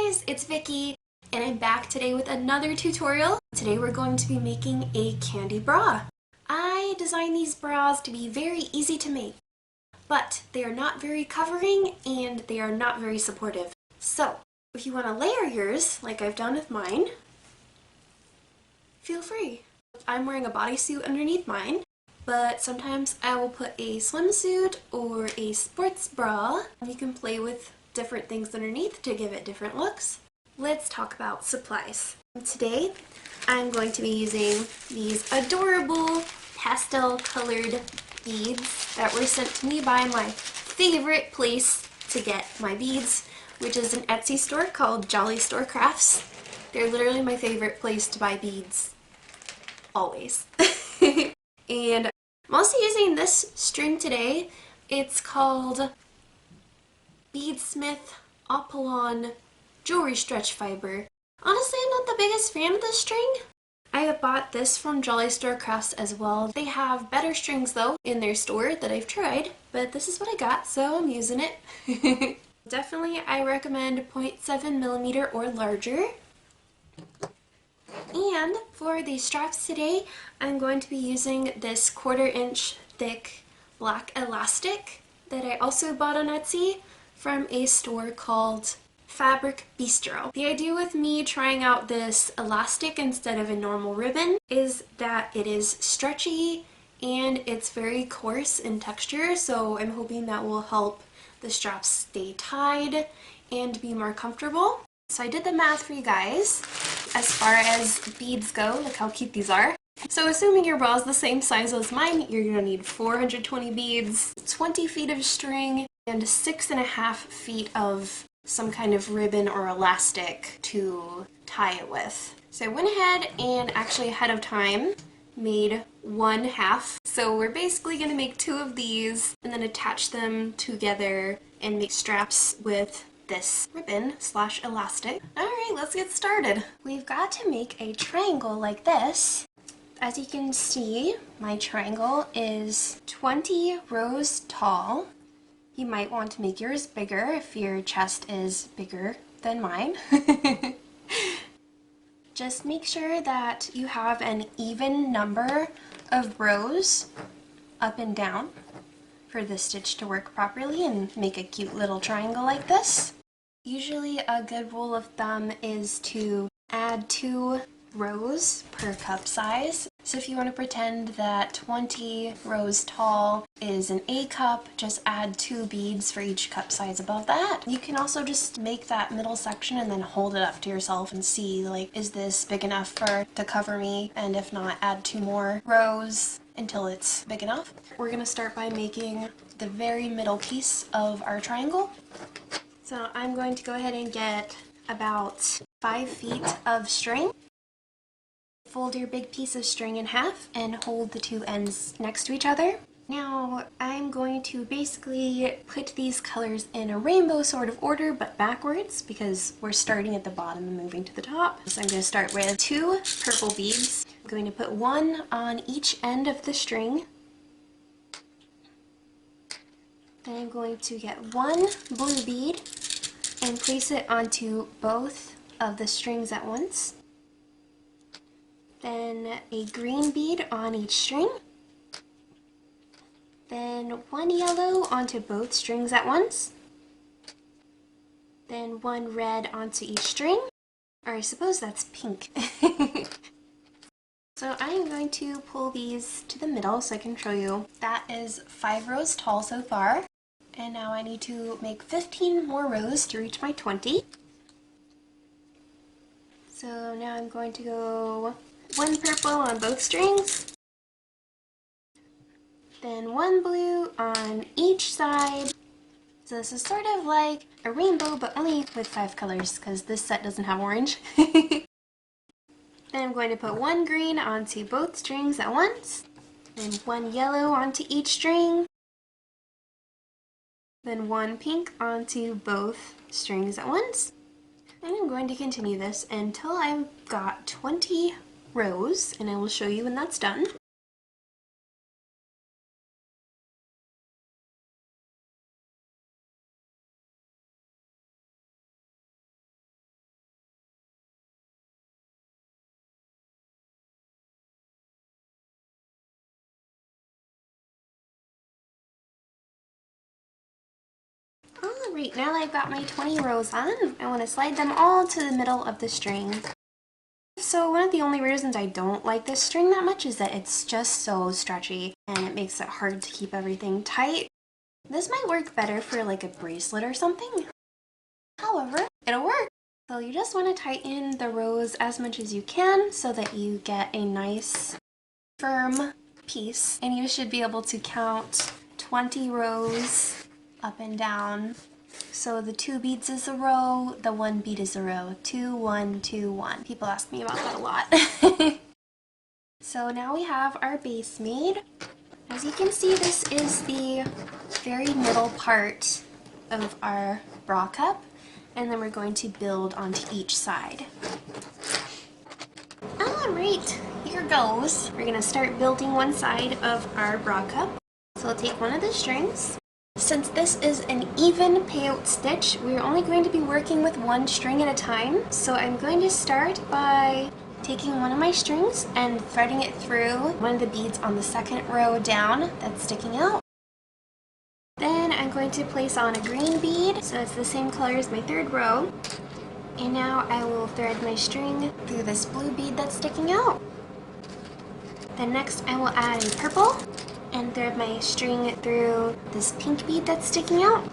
guys, it's Vicky and I'm back today with another tutorial. Today we're going to be making a Kandi bra. I designed these bras to be very easy to make, but they are not very covering and they are not very supportive. So if you want to layer yours like I've done with mine, feel free. I'm wearing a bodysuit underneath mine, but sometimes I will put a swimsuit or a sports bra. You can play with different things underneath to give it different looks. Let's talk about supplies. Today I'm going to be using these adorable pastel colored beads that were sent to me by my favorite place to get my beads, which is an Etsy store called Jolly Store Crafts. They're literally my favorite place to buy beads, always. And I'm also using this string today. It's called Beadsmith Opalon Jewelry Stretch Fiber. Honestly, I'm not the biggest fan of this string. I have bought this from Jolly Store Crafts as well. They have better strings though in their store that I've tried, but this is what I got, so I'm using it. Definitely I recommend 0.7mm or larger. And for the straps today, I'm going to be using this 1/4 inch thick black elastic that I also bought on Etsy from a store called Fabric Bistro. The idea with me trying out this elastic instead of a normal ribbon is that it is stretchy and it's very coarse in texture, so I'm hoping that will help the straps stay tied and be more comfortable. So I did the math for you guys as far as beads go. Look how cute these are. So assuming your bra is the same size as mine, you're going to need 420 beads, 20 feet of string, and 6.5 feet of some kind of ribbon or elastic to tie it with. So I went ahead and actually ahead of time made 1/2. So we're basically going to make 2 of these and then attach them together and make straps with this ribbon / elastic. Alright, let's get started. We've got to make a triangle like this. As you can see, my triangle is 20 rows tall. You might want to make yours bigger if your chest is bigger than mine. Just make sure that you have an even number of rows up and down for the stitch to work properly and make a cute little triangle like this. Usually a good rule of thumb is to add 2 rows per cup size. So if you want to pretend that 20 rows tall is an A cup, just add 2 beads for each cup size above that. You can also just make that middle section and then hold it up to yourself and see, like, is this big enough to cover me? And if not, add 2 more rows until it's big enough. We're going to start by making the very middle piece of our triangle. So I'm going to go ahead and get about 5 feet of string. Fold your big piece of string in half and hold the 2 ends next to each other. Now I'm going to basically put these colors in a rainbow sort of order but backwards because we're starting at the bottom and moving to the top. So I'm going to start with 2 purple beads. I'm going to put 1 on each end of the string. Then I'm going to get 1 blue bead and place it onto both of the strings at once. Then a green bead on each string. Then 1 yellow onto both strings at once. Then 1 red onto each string. Or I suppose that's pink. So I'm going to pull these to the middle so I can show you. That is 5 rows tall so far. And now I need to make 15 more rows to reach my 20. So now I'm going to go 1 purple on both strings, then 1 blue on each side. So this is sort of like a rainbow but only with 5 colors because this set doesn't have orange. Then I'm going to put 1 green onto both strings at once, then 1 yellow onto each string, then 1 pink onto both strings at once. And I'm going to continue this until I've got 20 rows, and I will show you when that's done. Alright, now that I've got my 20 rows on, I want to slide them all to the middle of the string. So one of the only reasons I don't like this string that much is that it's just so stretchy and it makes it hard to keep everything tight. This might work better for like a bracelet or something. However, it'll work. So you just want to tighten the rows as much as you can so that you get a nice firm piece, and you should be able to count 20 rows up and down. So the 2 beads is a row, the 1 bead is a row. 2, 1, 2, 1. People ask me about that a lot. So now we have our base made. As you can see, this is the very middle part of our bra cup, and then we're going to build onto each side. Alright, here goes. We're going to start building one side of our bra cup. So I'll take one of the strings. Since this is an even payout stitch, we're only going to be working with one string at a time. So I'm going to start by taking one of my strings and threading it through one of the beads on the second row down that's sticking out. Then I'm going to place on a green bead, so it's the same color as my third row. And now I will thread my string through this blue bead that's sticking out. Then next I will add a purple and thread my string through this pink bead that's sticking out.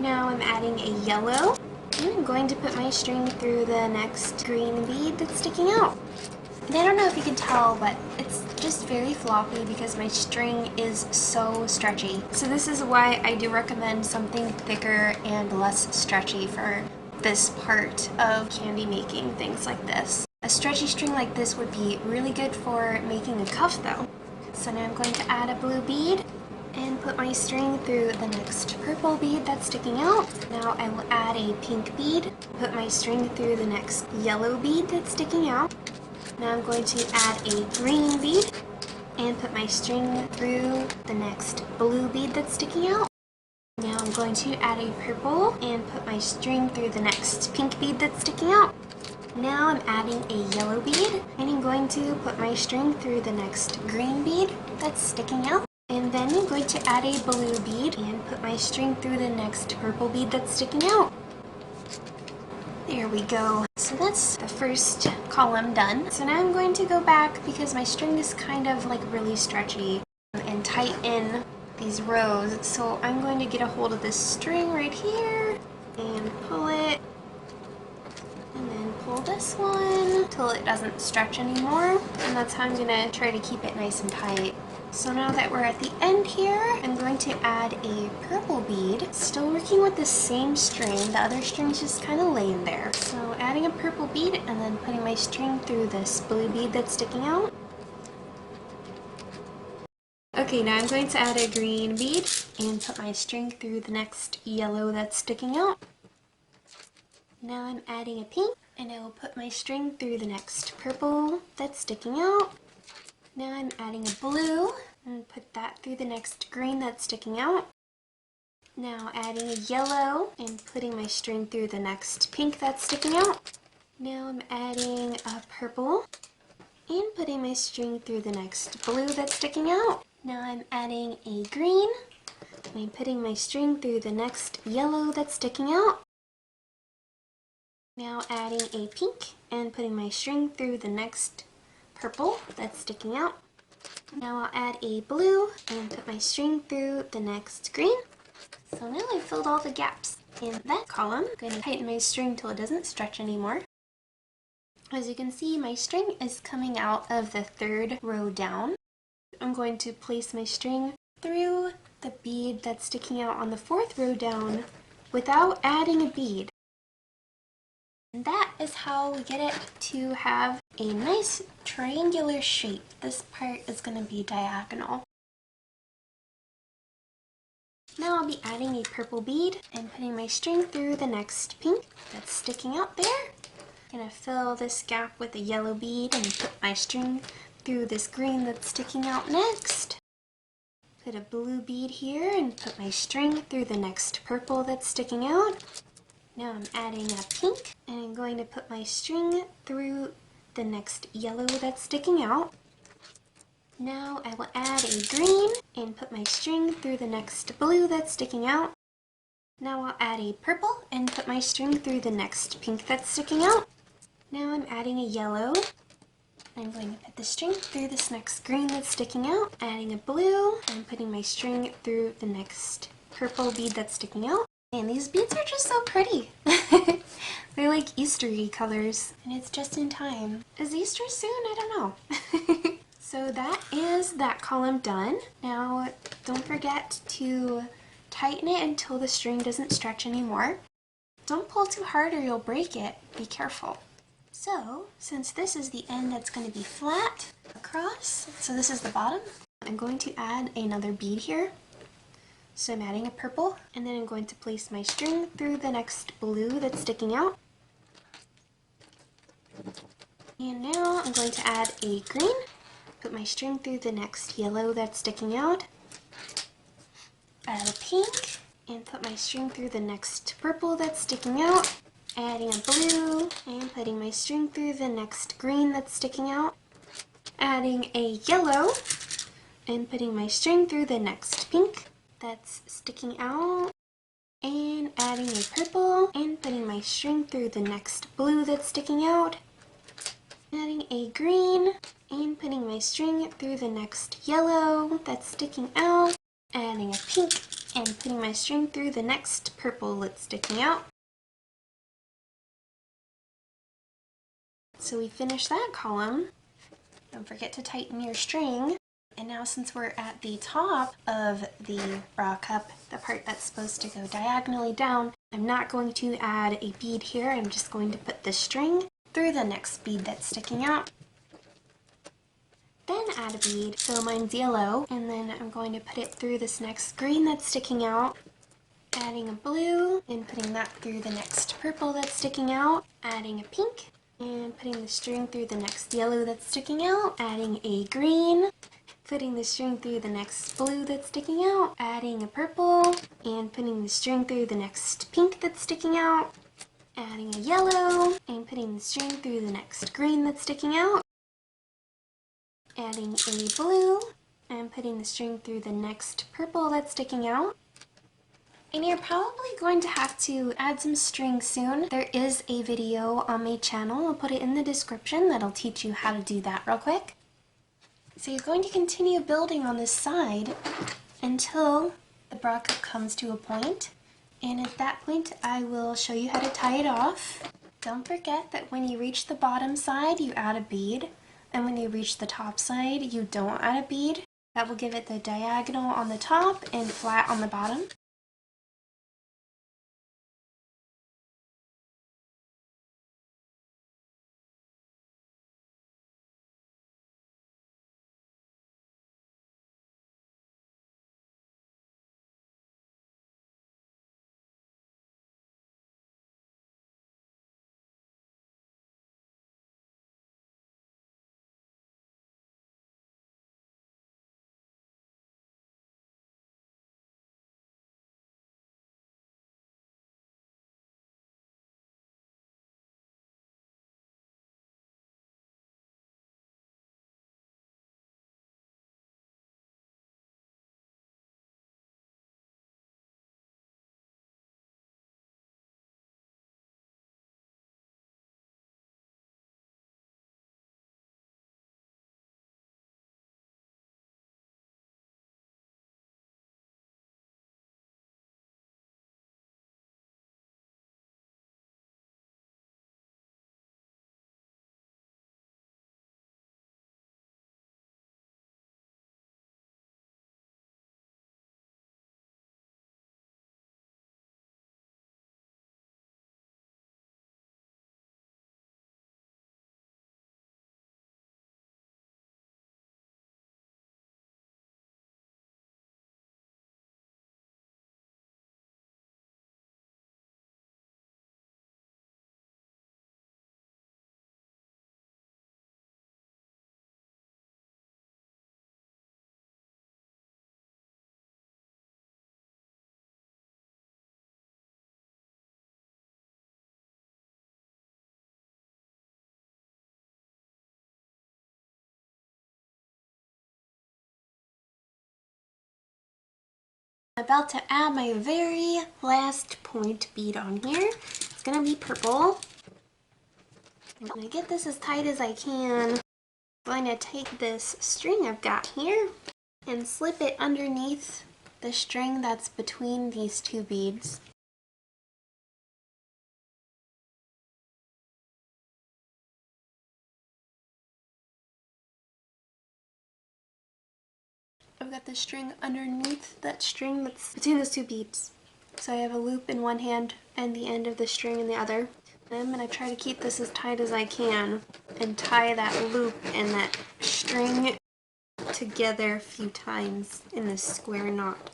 Now I'm adding a yellow, and I'm going to put my string through the next green bead that's sticking out. And I don't know if you can tell, but it's just very floppy because my string is so stretchy. So this is why I do recommend something thicker and less stretchy for this part of candy making, things like this. A stretchy string like this would be really good for making a cuff though. So now I'm going to add a blue bead and put my string through the next purple bead that's sticking out. Now I will add a pink bead, put my string through the next yellow bead that's sticking out. Now I'm going to add a green bead and put my string through the next blue bead that's sticking out. Now I'm going to add a purple and put my string through the next pink bead that's sticking out. Now I'm adding a yellow bead and I'm going to put my string through the next green bead that's sticking out. And then I'm going to add a blue bead and put my string through the next purple bead that's sticking out. There we go. So that's the first column done. So now I'm going to go back because my string is kind of like really stretchy and tighten these rows. So I'm going to get a hold of this string right here and pull it, and then pull this one until it doesn't stretch anymore. And that's how I'm going to try to keep it nice and tight. So now that we're at the end here, I'm going to add a purple bead. Still working with the same string, the other string's just kind of laying there. So adding a purple bead and then putting my string through this blue bead that's sticking out. Okay, now I'm going to add a green bead and put my string through the next yellow that's sticking out. Now I'm adding a pink and I will put my string through the next purple that's sticking out. Now I'm adding a blue and put that through the next green that's sticking out. Now adding a yellow and putting my string through the next pink that's sticking out. Now I'm adding a purple and putting my string through the next blue that's sticking out. Now I'm adding a green and I'm putting my string through the next yellow that's sticking out. Now adding a pink and putting my string through the next purple that's sticking out. Now I'll add a blue and put my string through the next green. So now I've filled all the gaps in that column. I'm going to tighten my string till it doesn't stretch anymore. As you can see, my string is coming out of the third row down. I'm going to place my string through the bead that's sticking out on the fourth row down without adding a bead. And that is how we get it to have a nice triangular shape. This part is going to be diagonal. Now I'll be adding a purple bead and putting my string through the next pink that's sticking out there. I'm going to fill this gap with a yellow bead and put my string through this green that's sticking out next. Put a blue bead here and put my string through the next purple that's sticking out. Now I'm adding a pink and I'm going to put my string through the next yellow that's sticking out. Now I will add a green and put my string through the next blue that's sticking out. Now I'll add a purple and put my string through the next pink that's sticking out. Now I'm adding a yellow. I'm going to put the string through this next green that's sticking out, adding a blue, and putting my string through the next purple bead that's sticking out. And these beads are just so pretty. They're like Easter-y colors, and it's just in time. Is Easter soon? I don't know. So that is that column done. Now don't forget to tighten it until the string doesn't stretch anymore. Don't pull too hard or you'll break it. Be careful. So since this is the end that's going to be flat across, so this is the bottom, I'm going to add another bead here. So I'm adding a purple, and then I'm going to place my string through the next blue that's sticking out. And now I'm going to add a green, put my string through the next yellow that's sticking out, add a pink, and put my string through the next purple that's sticking out, adding a blue, and putting my string through the next green that's sticking out, adding a yellow, and putting my string through the next pink that's sticking out, and adding a purple, and putting my string through the next blue that's sticking out, adding a green, and putting my string through the next yellow that's sticking out, adding a pink, and putting my string through the next purple that's sticking out. So we finished that column. Don't forget to tighten your string. And now since we're at the top of the bra cup, the part that's supposed to go diagonally down, I'm not going to add a bead here. I'm just going to put the string through the next bead that's sticking out. Then add a bead, so mine's yellow, and then I'm going to put it through this next green that's sticking out, adding a blue, and putting that through the next purple that's sticking out, adding a pink, and putting the string through the next yellow that's sticking out, adding a green, putting the string through the next blue that's sticking out, adding a purple, and putting the string through the next pink that's sticking out, adding a yellow, and putting the string through the next green that's sticking out, adding a blue, and putting the string through the next purple that's sticking out. And you're probably going to have to add some string soon. There is a video on my channel, I'll put it in the description, that'll teach you how to do that real quick. So you're going to continue building on this side until the bra cup comes to a point, and at that point I will show you how to tie it off. Don't forget that when you reach the bottom side you add a bead, and when you reach the top side you don't add a bead. That will give it the diagonal on the top and flat on the bottom. I'm about to add my very last point bead on here. It's gonna be purple. I'm gonna get this as tight as I can. I'm going to take this string I've got here and slip it underneath the string that's between these two beads. I've got the string underneath that string that's between those two beads. So I have a loop in one hand and the end of the string in the other. And I'm going to try to keep this as tight as I can and tie that loop and that string together a few times in this square knot.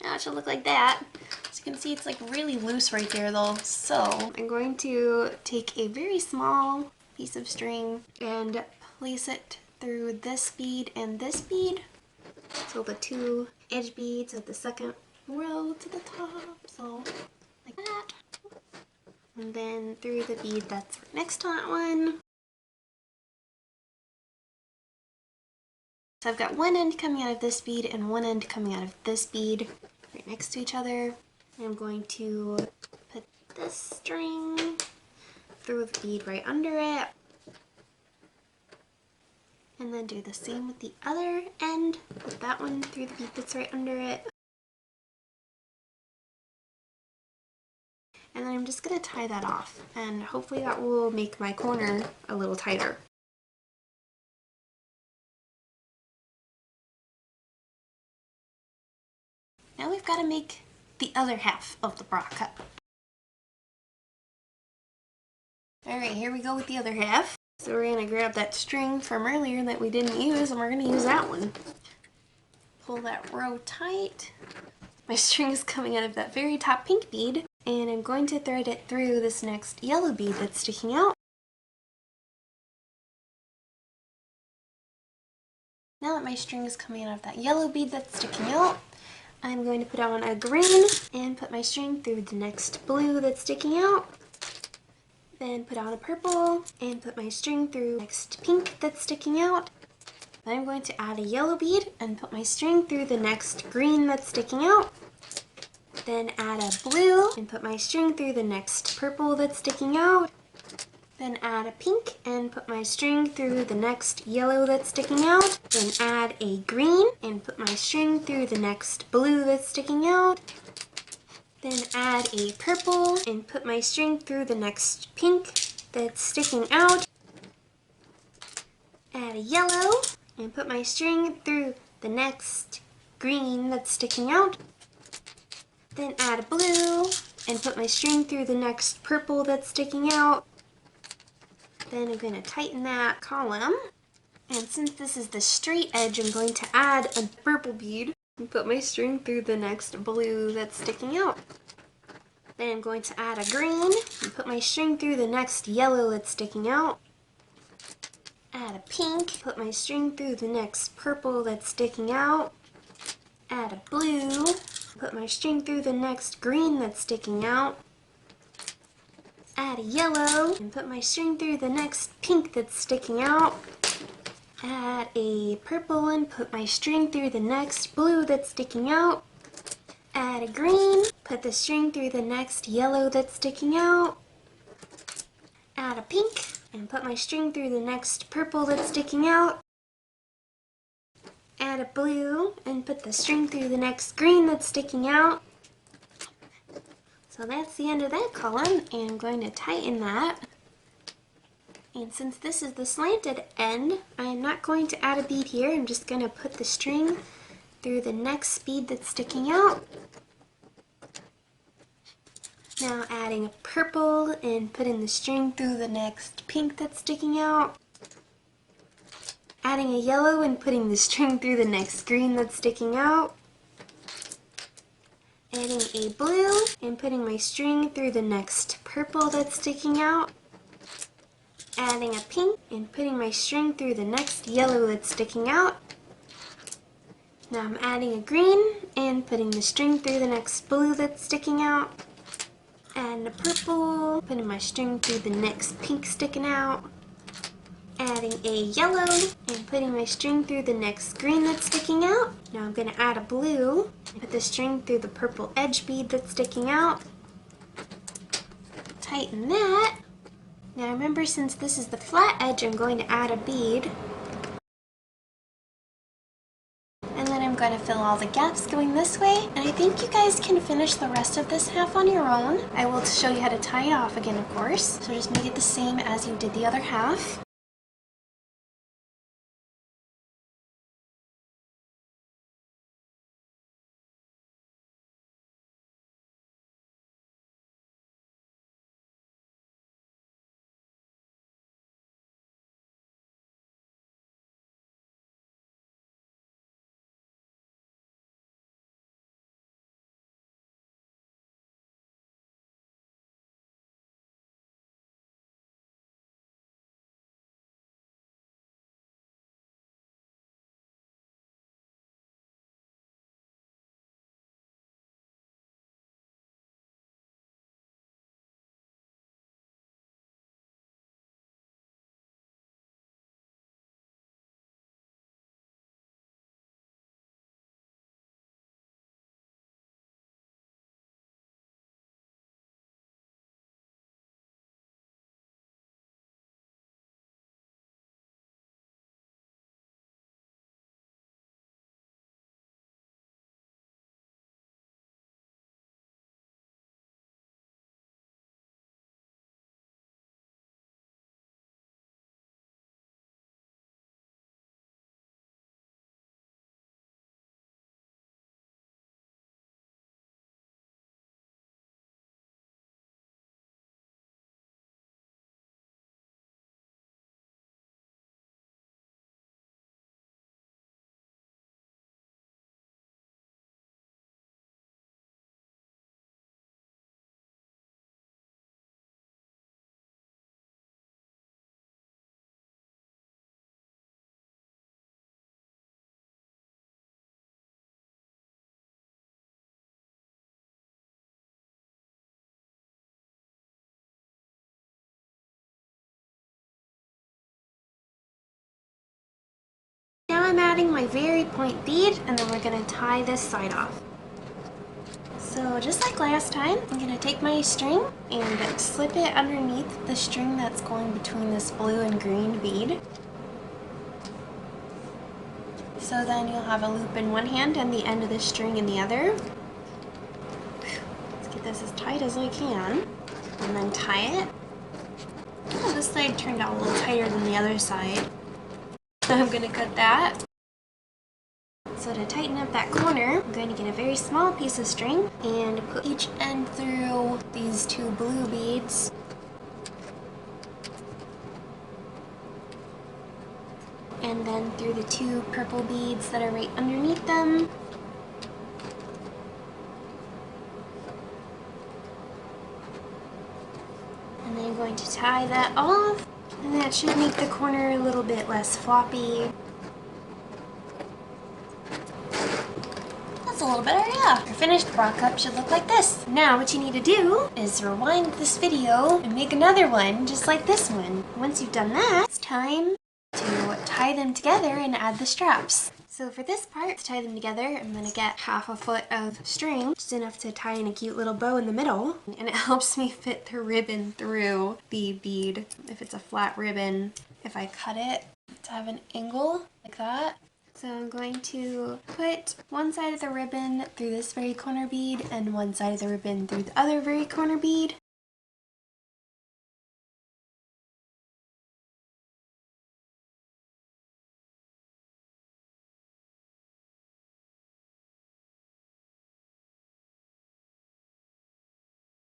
Now it should look like that. As you can see, it's like really loose right there though. So I'm going to take a very small piece of string and place it through this bead and this bead. So the two edge beads of the second row to the top. So like that. And then through the bead that's right next to that one. So I've got one end coming out of this bead and one end coming out of this bead right next to each other. And I'm going to put this string through the bead right under it. And then do the same with the other end. Put that one through the bead that's right under it. And then I'm just going to tie that off. And hopefully that will make my corner a little tighter. Now we've got to make the other half of the bra cup. Alright, here we go with the other half. So we're going to grab that string from earlier that we didn't use and we're going to use that one. Pull that row tight. My string is coming out of that very top pink bead and I'm going to thread it through this next yellow bead that's sticking out. Now that my string is coming out of that yellow bead that's sticking out, I'm going to put on a green and put my string through the next blue that's sticking out. Then put on a purple and put my string through the next pink that's sticking out. Then I'm going to add a yellow bead and put my string through the next green that's sticking out. Then add a blue and put my string through the next purple that's sticking out. Then add a pink and put my string through the next yellow that's sticking out. Then add a green and put my string through the next blue that's sticking out. Then add a purple and put my string through the next pink that's sticking out. Add a yellow and put my string through the next green that's sticking out. Then add a blue and put my string through the next purple that's sticking out. Then I'm going to tighten that column. And since this is the straight edge, I'm going to add a purple bead and put my string through the next blue that's sticking out. Then I'm going to add a green and put my string through the next yellow that's sticking out. Add a pink, put my string through the next purple that's sticking out. Add a blue, put my string through the next green that's sticking out. Add a yellow and put my string through the next pink that's sticking out. Add a purple and put my string through the next blue that's sticking out. Add a green, put the string through the next yellow that's sticking out. Add a pink and put my string through the next purple that's sticking out. Add a blue and put the string through the next green that's sticking out. So that's the end of that column, and I'm going to tighten that. And since this is the slanted end, I'm not going to add a bead here. I'm just going to put the string through the next bead that's sticking out. Now adding a purple and putting the string through the next pink that's sticking out. Adding a yellow and putting the string through the next green that's sticking out. Adding a blue and putting my string through the next purple that's sticking out. Adding a pink and putting my string through the next yellow that's sticking out. Now I'm adding a green and putting the string through the next blue that's sticking out. Adding a purple, putting my string through the next pink sticking out, adding a yellow, and putting my string through the next green that's sticking out. Now I'm going to add a blue, put the string through the purple edge bead that's sticking out, tighten that. Now remember, since this is the flat edge, I'm going to add a bead. And then I'm going to fill all the gaps going this way. And I think you guys can finish the rest of this half on your own. I will show you how to tie it off again, of course. So just make it the same as you did the other half. Now I'm adding my very point bead, and then we're going to tie this side off. So just like last time, I'm going to take my string and slip it underneath the string that's going between this blue and green bead. So then you'll have a loop in one hand and the end of the string in the other. Let's get this as tight as I can, and then tie it. Oh, this side turned out a little tighter than the other side. So I'm going to cut that. So to tighten up that corner, I'm going to get a very small piece of string and put each end through these two blue beads. And then through the two purple beads that are right underneath them. And then I'm going to tie that off, and that should make the corner a little bit less floppy. A little better, yeah. Your finished bra cup should look like this. Now what you need to do is rewind this video and make another one just like this one. Once you've done that, it's time to tie them together and add the straps. So for this part, to tie them together, I'm going to get 1/2 foot of string, just enough to tie in a cute little bow in the middle. And it helps me fit the ribbon through the bead. If it's a flat ribbon, if I cut it to have an angle like that. So I'm going to put one side of the ribbon through this very corner bead and one side of the ribbon through the other very corner bead.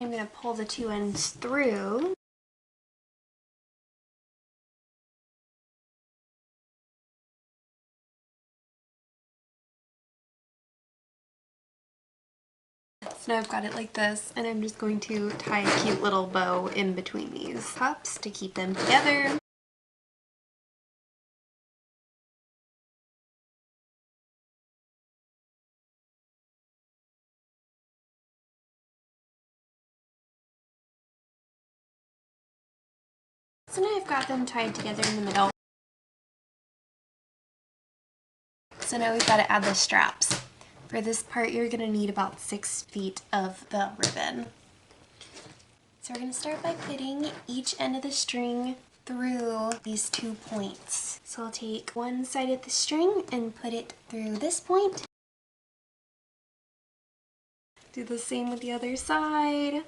I'm going to pull the two ends through. So now I've got it like this, and I'm just going to tie a cute little bow in between these cups to keep them together. So now I've got them tied together in the middle. So now we've got to add the straps. For this part, you're going to need about 6 feet of the ribbon. So we're going to start by putting each end of the string through these 2 points. So I'll take one side of the string and put it through this point. Do the same with the other side.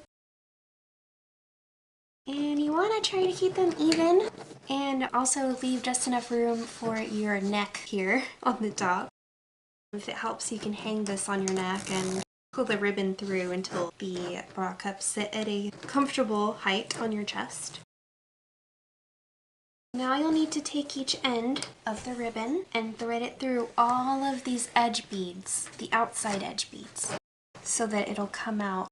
And you want to try to keep them even and also leave just enough room for your neck here on the top. If it helps, you can hang this on your neck and pull the ribbon through until the bra cups sit at a comfortable height on your chest. Now you'll need to take each end of the ribbon and thread it through all of these edge beads, the outside edge beads, so that it'll come out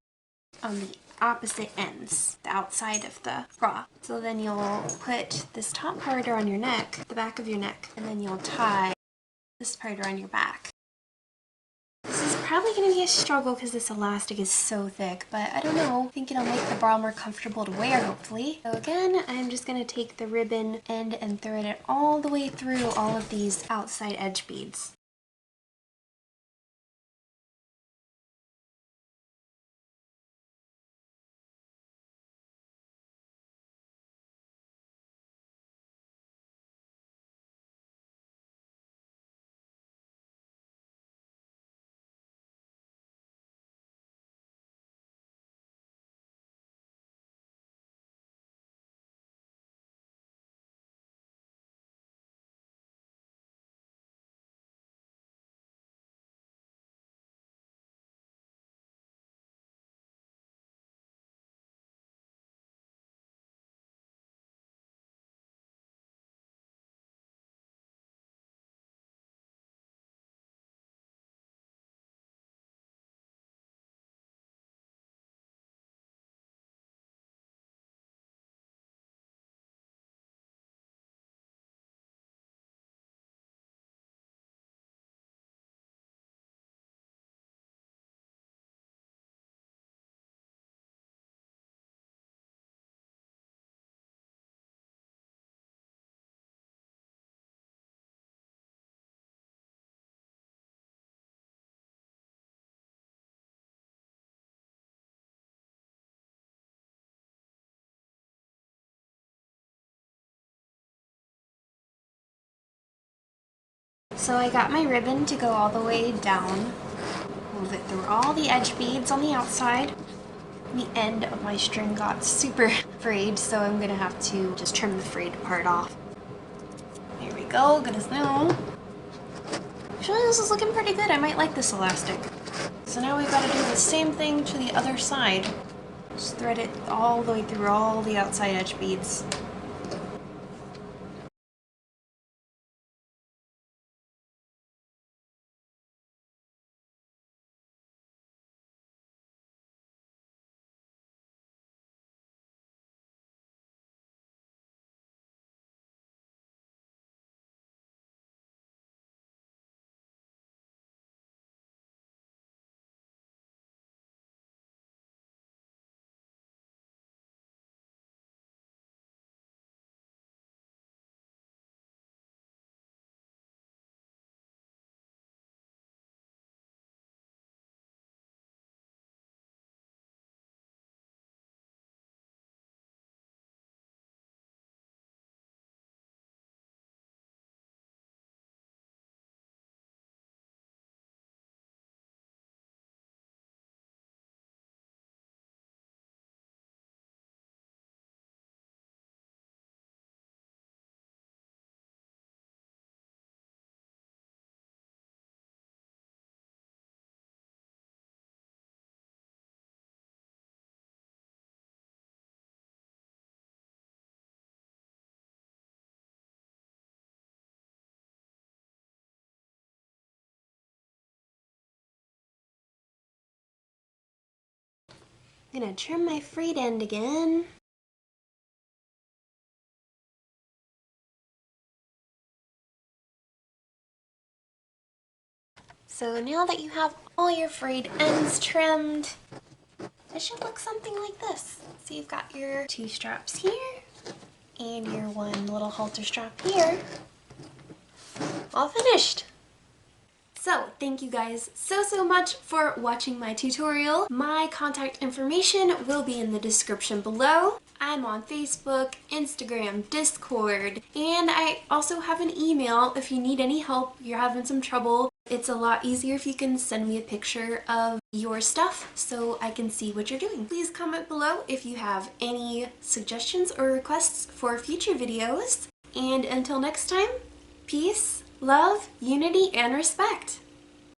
on the opposite ends, the outside of the bra. So then you'll put this top part around your neck, the back of your neck, and then you'll tie this part around your back. This is probably going to be a struggle because this elastic is so thick, but I don't know. I think it'll make the bra more comfortable to wear, hopefully. So again, I'm just going to take the ribbon end and thread it all the way through all of these outside edge beads. So I got my ribbon to go all the way down, move it through all the edge beads on the outside. The end of my string got super frayed, so I'm gonna have to just trim the frayed part off. There we go, good as new. Actually, this is looking pretty good. I might like this elastic. So now we've got to do the same thing to the other side. Just thread it all the way through all the outside edge beads. I'm gonna trim my frayed end again. So now that you have all your frayed ends trimmed, it should look something like this. So you've got your 2 straps here and your one little halter strap here. All finished. So thank you guys so much for watching my tutorial. My contact information will be in the description below. I'm on Facebook, Instagram, Discord, and I also have an email if you need any help, you're having some trouble. It's a lot easier if you can send me a picture of your stuff so I can see what you're doing. Please comment below if you have any suggestions or requests for future videos. And until next time, peace, love, unity, and respect.